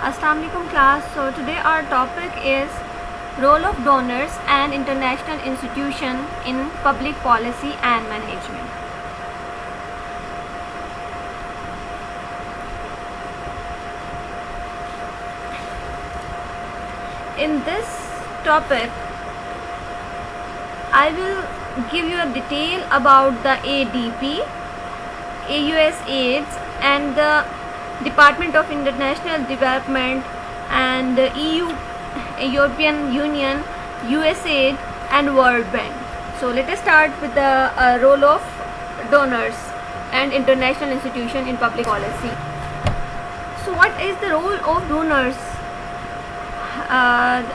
Assalamu alaikum class. So today our topic is role of donors and international institution in public policy and management. In this topic I will give you a detail about the ADP, AUSAID and the Department of International Development and EU, European Union, USAID and World Bank. So let us start with the role of donors and international institution in public policy. So what is the role of donors?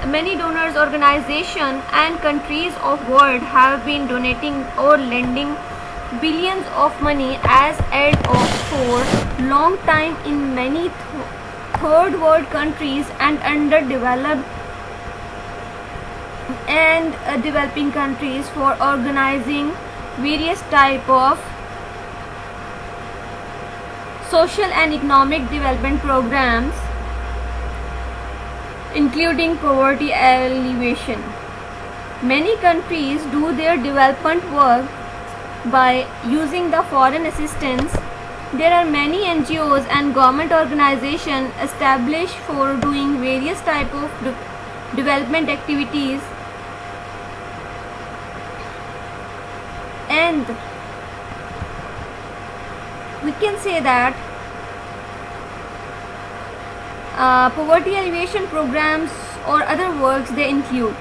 Many donors organizations and countries of world have been donating or lending billions of money as aid of for long time in many third world countries and underdeveloped and developing countries for organizing various type of social and economic development programs including poverty alleviation. Many countries do their development work by using the foreign assistance. There are many NGOs and government organizations established for doing various type of development activities, and we can say that poverty alleviation programs or other works they include.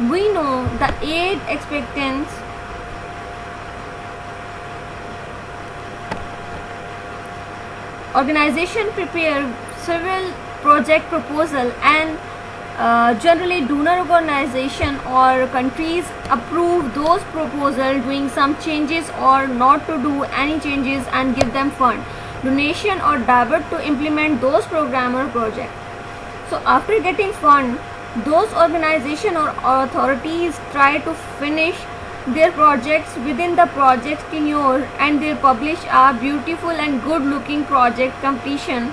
We know the aid expectance organization prepare several project proposal and generally donor organization or countries approve those proposals doing some changes or not to do any changes and give them fund, donation or debit to implement those program or project. So after getting fund, those organization or authorities try to finish their projects within the project tenure and they publish a beautiful and good looking project completion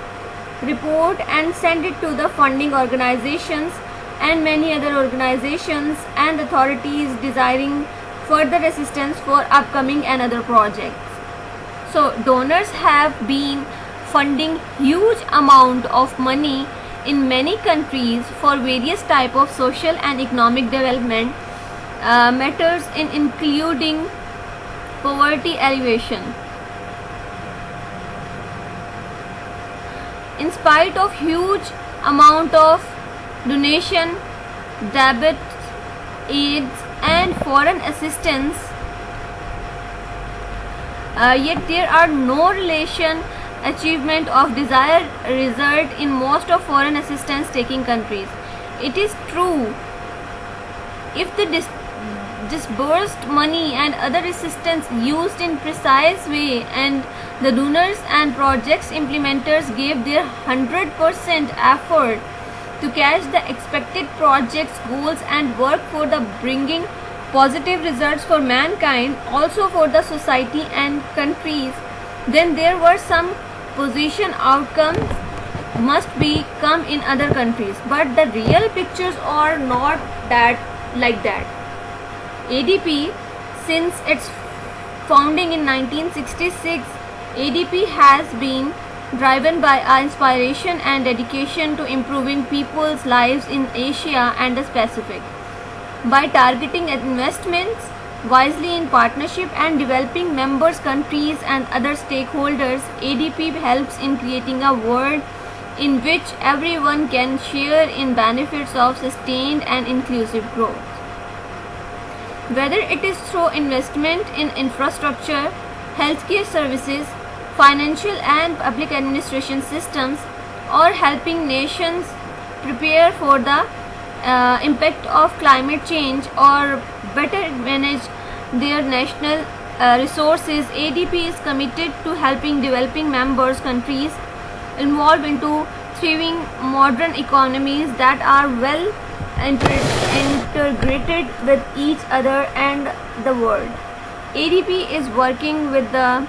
report and send it to the funding organizations and many other organizations and authorities desiring further assistance for upcoming and other projects. So donors have been funding huge amount of money in many countries for various type of social and economic development matters including poverty alleviation. In spite of huge amount of donation, debit, aids and foreign assistance, yet there are no relation achievement of desired result in most of foreign assistance taking countries. It is true, if the disbursed money and other assistance used in precise way and the donors and projects implementers gave their 100% effort to catch the expected projects goals and work for the bringing positive results for mankind, also for the society and countries, then there were some position outcomes must be come in other countries, but the real pictures are not that like that. ADP, since its founding in 1966, ADP has been driven by our inspiration and dedication to improving people's lives in Asia and the Pacific. By targeting investments wisely in partnership and developing members countries and other stakeholders, ADP helps in creating a world in which everyone can share in benefits of sustained and inclusive growth. Whether it is through investment in infrastructure, healthcare services, financial and public administration systems, or helping nations prepare for the impact of climate change or better manage their national resources, ADP is committed to helping developing members countries involved into thriving modern economies that are well integrated with each other and the world. ADP is working with the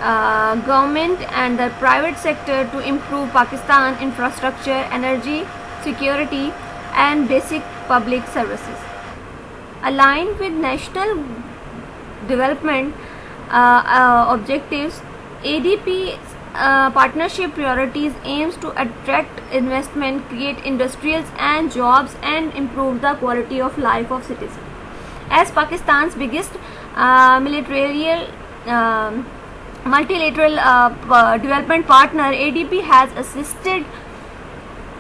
government and the private sector to improve Pakistan infrastructure, energy, security, and basic public services. Aligned with national development objectives, ADP partnership priorities aims to attract investment, create industries and jobs, and improve the quality of life of citizens. As Pakistan's biggest multilateral development partner, ADP has assisted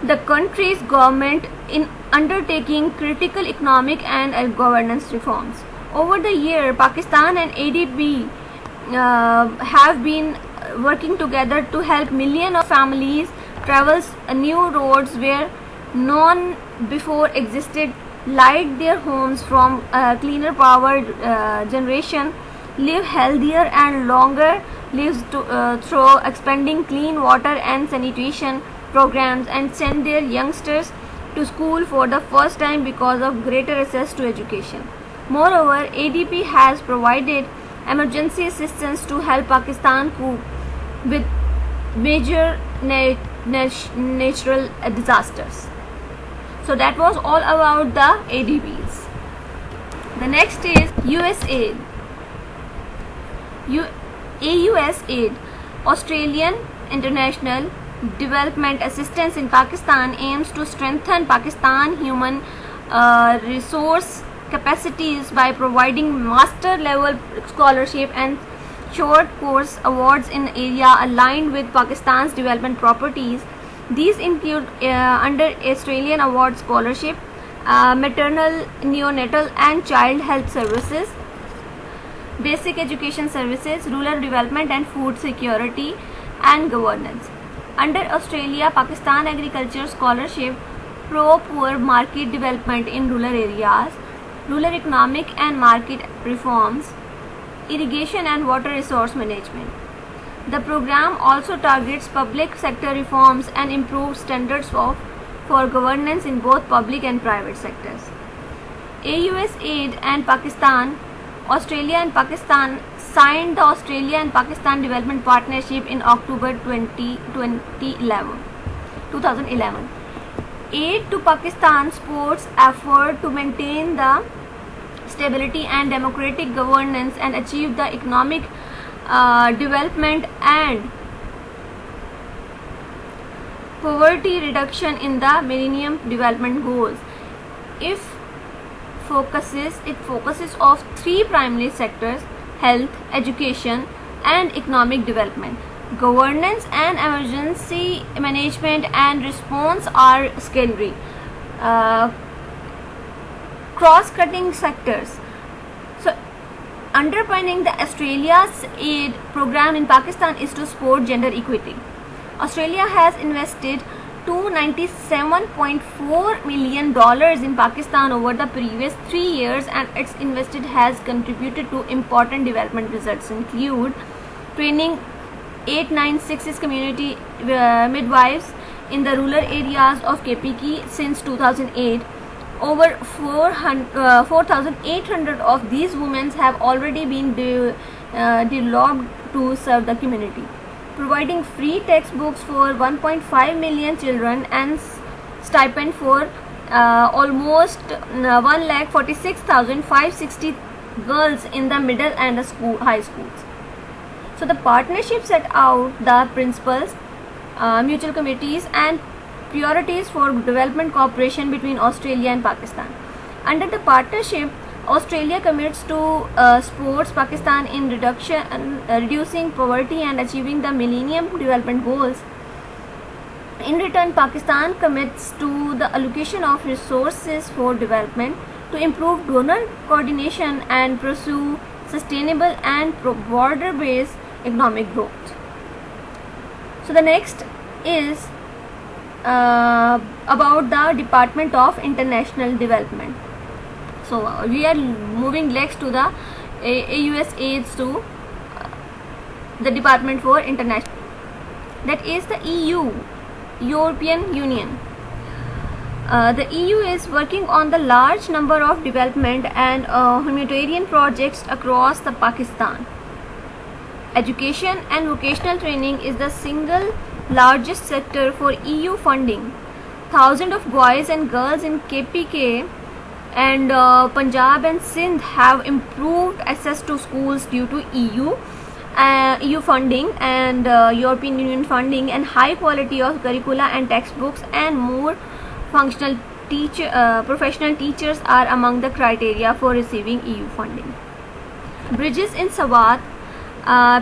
the country's government in undertaking critical economic and governance reforms. Over the year, Pakistan and ADB have been working together to help millions of families travel new roads where none before existed, light their homes from cleaner power generation, live healthier and longer lives through expanding clean water and sanitation programs, and send their youngsters to school for the first time because of greater access to education. Moreover, ADP has provided emergency assistance to help Pakistan cope with major natural disasters. So that was all about the ADBs. The next is USAID. AUSAID, Australian International Development Assistance in Pakistan, aims to strengthen Pakistan human resource capacities by providing master level scholarship and short course awards in area aligned with Pakistan's development priorities. These include under Australian Award Scholarship, maternal, neonatal and child health services, basic education services, rural development and food security and governance. Under Australia, Pakistan Agriculture Scholarship, pro-poor market development in rural areas, rural economic and market reforms, irrigation and water resource management. The program also targets public sector reforms and improves standards for governance in both public and private sectors. AUSAID and Pakistan, Australia and Pakistan signed the Australia and Pakistan Development Partnership in October 2011. Aid to Pakistan supports effort to maintain the stability and democratic governance and achieve the economic development and poverty reduction in the Millennium Development Goals. It focuses on three primary sectors: health, education, and economic development. Governance and emergency management and response are secondary. Cross-cutting sectors. So, underpinning the Australia's aid program in Pakistan is to support gender equity. Australia has invested $297.4 million in Pakistan over the previous 3 years, and its invested has contributed to important development results include training 896 community midwives in the rural areas of KPK since 2008. Over 4,800 of these women have already been developed to serve the community, providing free textbooks for 1.5 million children and stipend for almost 1,46,560 girls in the middle and the high schools. So the partnership set out the principles, mutual committees and priorities for development cooperation between Australia and Pakistan. Under the partnership, Australia commits to supports Pakistan in reducing poverty and achieving the Millennium Development Goals. In return, Pakistan commits to the allocation of resources for development to improve donor coordination and pursue sustainable and border-based economic growth. So the next is about the Department of International Development. So we are moving next to the AUSAID to the Department for International. That is the EU, European Union. The EU is working on the large number of development and humanitarian projects across the Pakistan. Education and vocational training is the single largest sector for EU funding. Thousands of boys and girls in KPK and Punjab and Sindh have improved access to schools due to EU funding and European Union funding, and high quality of curricula and textbooks, and more functional professional teachers are among the criteria for receiving EU funding. Bridges in Swat,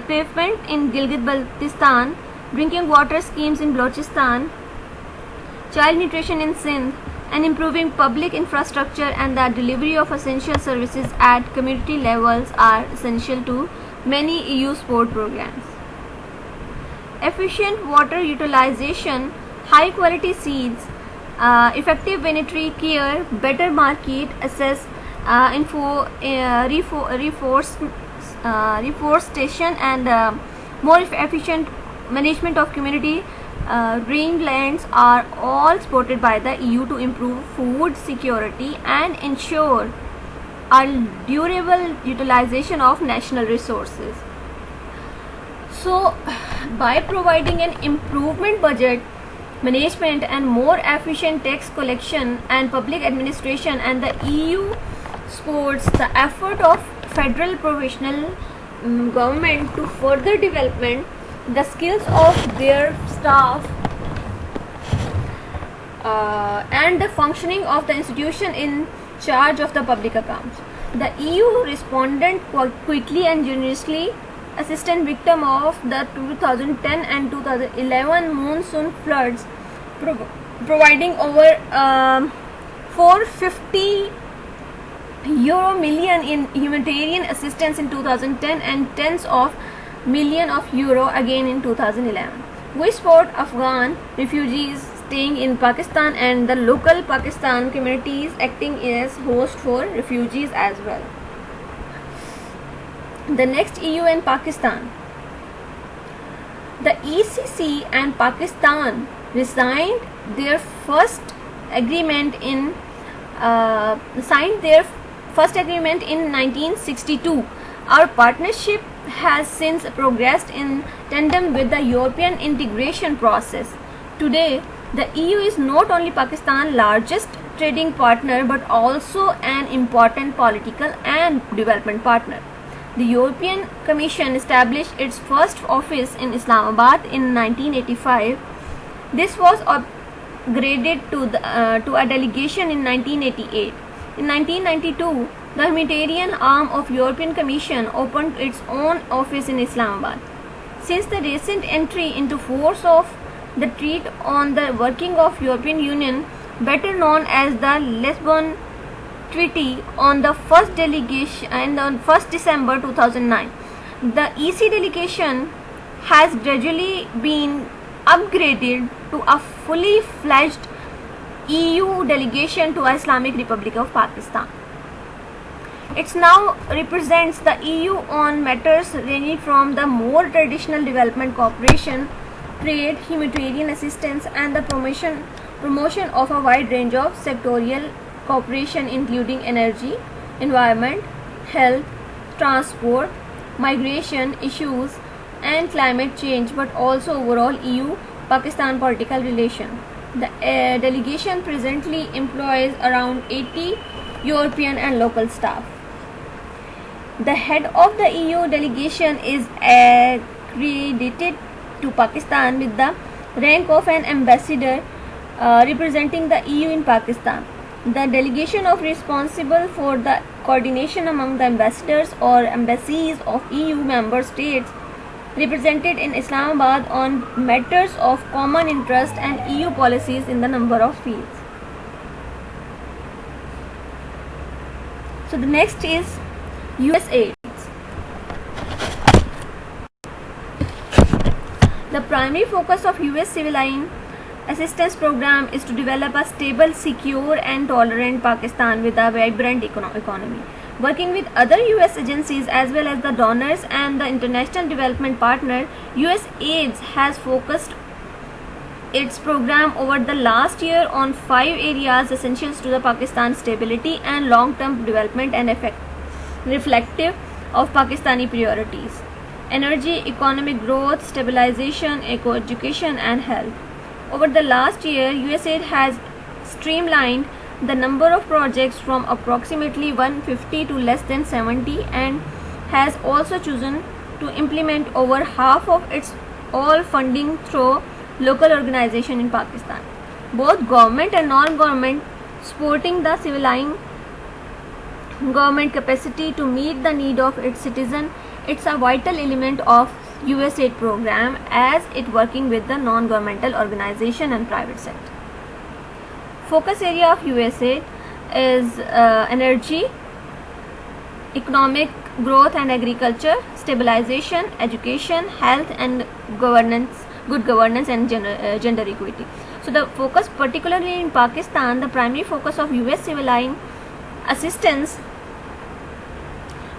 pavement in Gilgit-Baltistan, drinking water schemes in Balochistan, child nutrition in Sindh, and improving public infrastructure and the delivery of essential services at community levels are essential to many EU support programs. Efficient water utilization, high quality seeds, effective sanitary care, better market access, reforestation, and more efficient management of community rangelands are all supported by the EU to improve food security and ensure a durable utilization of national resources. So, by providing an improvement budget management and more efficient tax collection and public administration, and the EU supports the effort of federal provisional government to further development the skills of their staff and the functioning of the institution in charge of the public accounts. The EU responded quickly and generously, assisting victims of the 2010 and 2011 monsoon floods, providing over €450 million in humanitarian assistance in 2010 and tens of millions of euro again in 2011. We support Afghan refugees staying in Pakistan and the local Pakistan communities acting as host for refugees as well. The next, EU and Pakistan. The ECC and Pakistan signed their first agreement in 1962. Our partnership has since progressed in tandem with the European integration process. Today, the EU is not only Pakistan's largest trading partner but also an important political and development partner. The European Commission established its first office in Islamabad in 1985. This was upgraded to a delegation in 1988. In 1992, the humanitarian arm of European Commission opened its own office in Islamabad. Since the recent entry into force of the Treaty on the Working of European Union, better known as the Lisbon Treaty, on the 1st delegation and on 1st December 2009, the EC delegation has gradually been upgraded to a fully fledged EU delegation to Islamic Republic of Pakistan. It now represents the EU on matters ranging from the more traditional development cooperation, trade, humanitarian assistance, and the promotion of a wide range of sectorial cooperation including energy, environment, health, transport, migration issues, and climate change, but also overall EU-Pakistan political relation. The delegation presently employs around 80 European and local staff. The head of the EU delegation is accredited to Pakistan with the rank of an ambassador representing the EU in Pakistan. The delegation is responsible for the coordination among the ambassadors or embassies of EU member states represented in Islamabad on matters of common interest and EU policies in the number of fields. So the next is USAID. The primary focus of US Civilian Assistance Program is to develop a stable, secure, and tolerant Pakistan with a vibrant economy. Working with other US agencies as well as the donors and the international development partner, USAID has focused its program over the last year on 5 areas essential to the Pakistan stability and long-term development and reflective of Pakistani priorities. energy, economic growth, stabilization, eco-education, and health. Over the last year, USAID has streamlined the number of projects from approximately 150 to less than 70 and has also chosen to implement over half of its all funding through local organization in Pakistan. Both government and non-government supporting the civilian government capacity to meet the need of its citizen. It's a vital element of USAID program as it working with the non-governmental organization and private sector. Focus area of USAID is energy, economic growth and agriculture, stabilization, education, health and governance, good governance and gender equity. So the focus particularly in Pakistan, the primary focus of US civilian assistance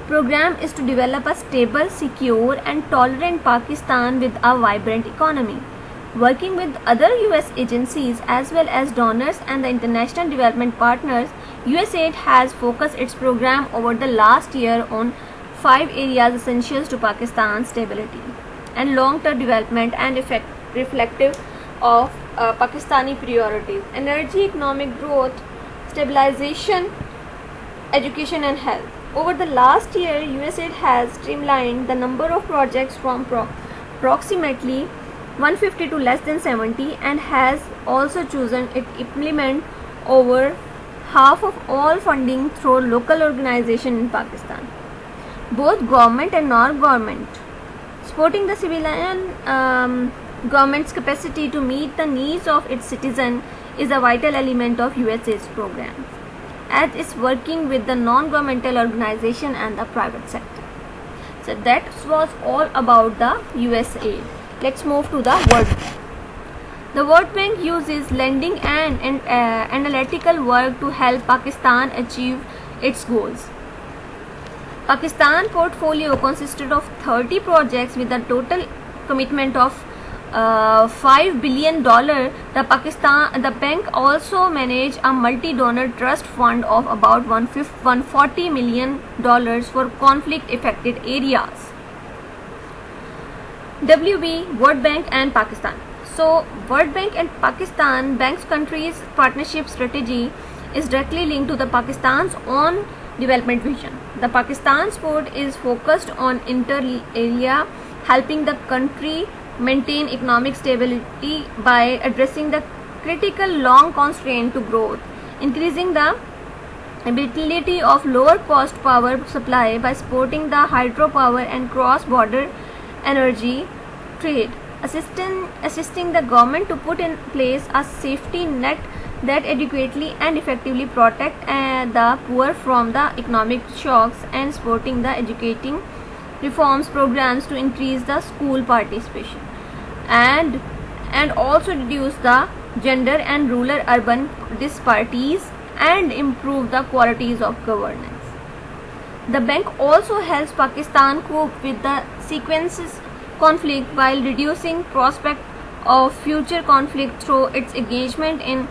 program is to develop a stable, secure and tolerant Pakistan with a vibrant economy. Working with other US agencies as well as donors and the international development partners, USAID has focused its program over the last year on 5 areas essential to Pakistan's stability and long-term development and reflective of Pakistani priorities: energy, economic growth, stabilization, education and health. Over the last year, USAID has streamlined the number of projects from approximately 150 to less than 70 and has also chosen to implement over half of all funding through local organization in Pakistan. Both government and non-government supporting the civilian government's capacity to meet the needs of its citizen is a vital element of USAID's program, as it's working with the non-governmental organization and the private sector. So that was all about the USAID. Let's move to the World Bank. The World Bank uses lending and analytical work to help Pakistan achieve its goals. Pakistan portfolio consisted of 30 projects with a total commitment of $5 billion. The bank also managed a multi-donor trust fund of about $140 million for conflict-affected areas. WB, World Bank and Pakistan. So, World Bank and Pakistan Bank's countries' partnership strategy is directly linked to the Pakistan's own development vision. The Pakistan support is focused on inter alia, helping the country maintain economic stability by addressing the critical long constraint to growth, increasing the ability of lower cost power supply by supporting the hydropower and cross-border energy trade, assisting the government to put in place a safety net that adequately and effectively protect the poor from the economic shocks, and supporting the educating reforms programs to increase the school participation and also reduce the gender and rural urban disparities and improve the qualities of governance. The bank also helps Pakistan cope with the sequences conflict while reducing prospect of future conflict through its engagement in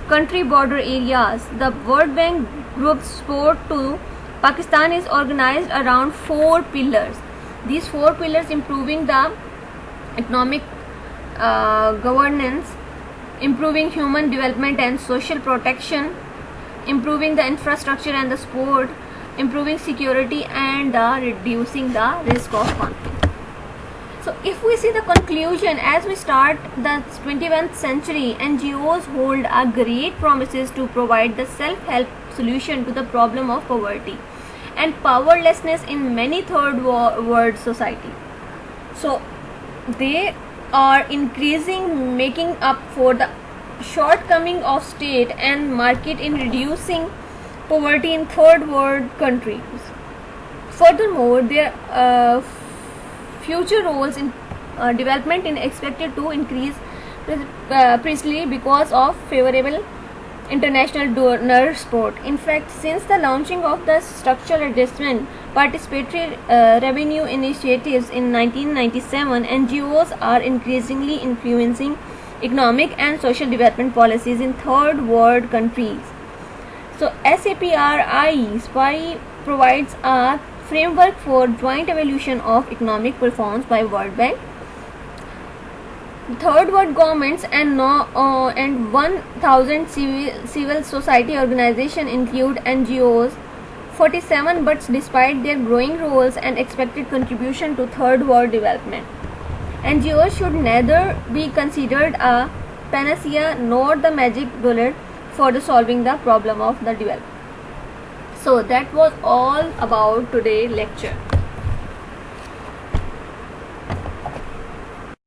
country border areas. The World Bank Group's support to Pakistan is organized around 4 pillars. These 4 pillars: improving the economic governance, improving human development and social protection, improving the infrastructure and the sport, improving security, and reducing the risk of conflict. So if we see the conclusion, as we start the 21st century, NGOs hold a great promises to provide the self-help solution to the problem of poverty and powerlessness in many third world society. So they are making up for the shortcoming of state and market in reducing poverty in third world countries. Furthermore, their future roles in development is expected to increase precisely because of favorable international donor support. In fact, since the launching of the structural adjustment participatory revenue initiatives in 1997, NGOs are increasingly influencing economic and social development policies in third world countries. So SAPRI provides a Framework for Joint Evaluation of Economic Performance by World Bank. Third world governments and 1000 civil society organizations include NGOs 47, but despite their growing roles and expected contribution to third world development, NGOs should neither be considered a panacea nor the magic bullet for solving the problem of the development. So that was all about today's lecture.